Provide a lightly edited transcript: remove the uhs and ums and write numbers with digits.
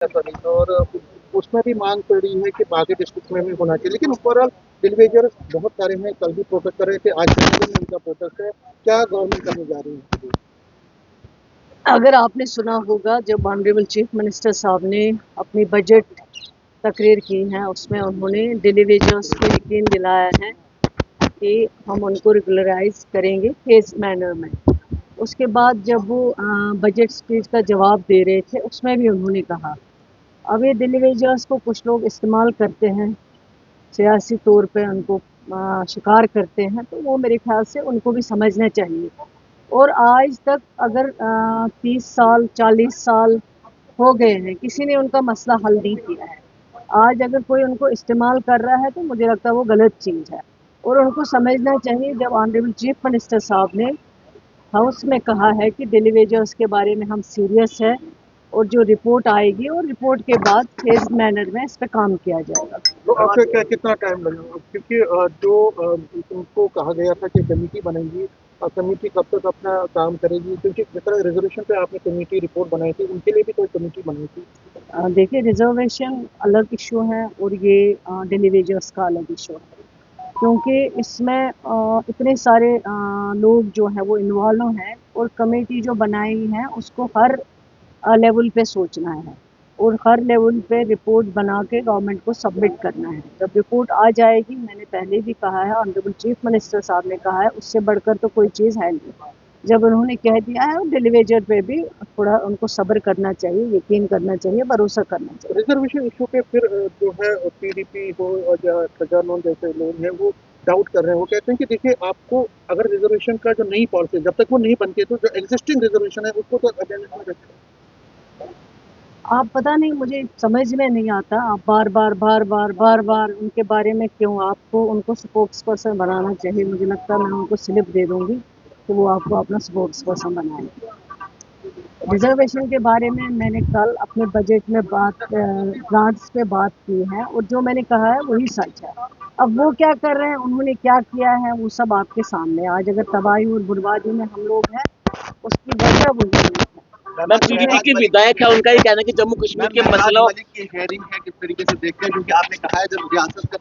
सभी और उसमें भी मांग पड़ रही है कि बाकी डिस्ट्रिक्ट में भी होना चाहिए, लेकिन ओवरऑल विलेजर्स बहुत सारे हैं, कल भी प्रोटेस्ट कर रहे थे, आज भी उनका प्रोटेस्ट है। क्या गवर्नमेंट करने जा रही है? अगर आपने सुना होगा जब ऑनरेबल चीफ मिनिस्टर साहब ने अपनी बजट तकरीर की है, उसमें उन्होंने डेलीवेजर्स को यकीन दिलाया है कि हम उनको रेगुलराइज करेंगे फेज मैनर में। उसके बाद जब वो बजट स्पीच का जवाब दे रहे थे, उसमें भी उन्होंने कहा अब ये डेलीवेजर्स को कुछ लोग इस्तेमाल करते हैं, सियासी तौर पे उनको शिकार करते हैं, तो वो मेरे ख्याल से उनको भी समझना चाहिए। और आज तक अगर 30 साल 40 साल हो गए हैं, किसी ने उनका मसला हल नहीं किया है। आज अगर कोई उनको इस्तेमाल कर रहा है तो मुझे लगता है वो गलत चीज़ है और उनको समझना चाहिए। जब ऑनरेबल चीफ मिनिस्टर साहब ने हाउस में कहा है कि डेलीवेजर्स के बारे में हम सीरियस है और जो रिपोर्ट आएगी और रिपोर्ट के बाद फेज मैनर में इस पर काम किया जाएगा। तो आपका क्या कितना टाइम लगेगा, क्योंकि जो उनको कहा गया था कि कमेटी बनेगी, कमेटी कब तक अपना काम करेगी, क्योंकि जिस तरह रिजर्वेशन पे आपने कमेटी रिपोर्ट बनाई थी, उनके लिए भी कोई कमेटी बनाई थी? देखिए, रिजर्वेशन अलग इशू है और ये डेलीवेजर्स का अलग इशू है, क्योंकि इसमें इतने सारे लोग जो हैं वो इन्वॉल्व हैं और कमेटी जो बनाई है उसको हर लेवल पे सोचना है और हर लेवल पे रिपोर्ट बना के गवर्नमेंट को सबमिट करना है। जब रिपोर्ट आ जाएगी, मैंने पहले भी कहा है, ऑनरेबल चीफ मिनिस्टर साहब ने कहा है, उससे बढ़कर तो कोई चीज़ है नहीं। जब उन्होंने कह दिया है, डेलीवेजर पे भी थोड़ा उनको सब्र करना चाहिए, यकीन करना चाहिए, भरोसा करना चाहिए। रिजर्वेशन इशू पे फिर जो है पीडीपी हो और या प्रज्वल जैसे लोग हैं वो डाउट कर रहे हैं। वो कहते हैं कि देखिए, आपको अगर रिजर्वेशन का जो नई पॉलिसी, जब तक वो नहीं बनती है, तो जो एग्जिस्टिंग रिजर्वेशन है उसको तो अगेंस्ट में रखें। आप पता नहीं, मुझे समझ में नहीं आता, आप बार-बार उनके बारे में क्यों, आपको उनको स्पोक्स पर्सन बनाना चाहिए। मुझे लगता है मैं उनको स्लिप दे दूँगी, तो वो आपको अपना स्पोक्स पर्सन बनाएँगे। रिज़र्वेशन के बारे में मैंने कल अपने बजट में ग्रांट्स पे बात की है और जो मैंने कहा है वही सच है। अब वो क्या कर रहे हैं, उन्होंने क्या किया है, वो सब आपके सामने है। आज अगर तबाही और बर्बादी में हम लोग हैं, उसकी वजह वही है। मैम, पीडीपी के विधायक है, उनका ये कहना है कि जम्मू कश्मीर के मसलों मलिक की हेयरिंग है, किस तरीके से देखते हैं, क्योंकि आपने कहा है जब रियासत का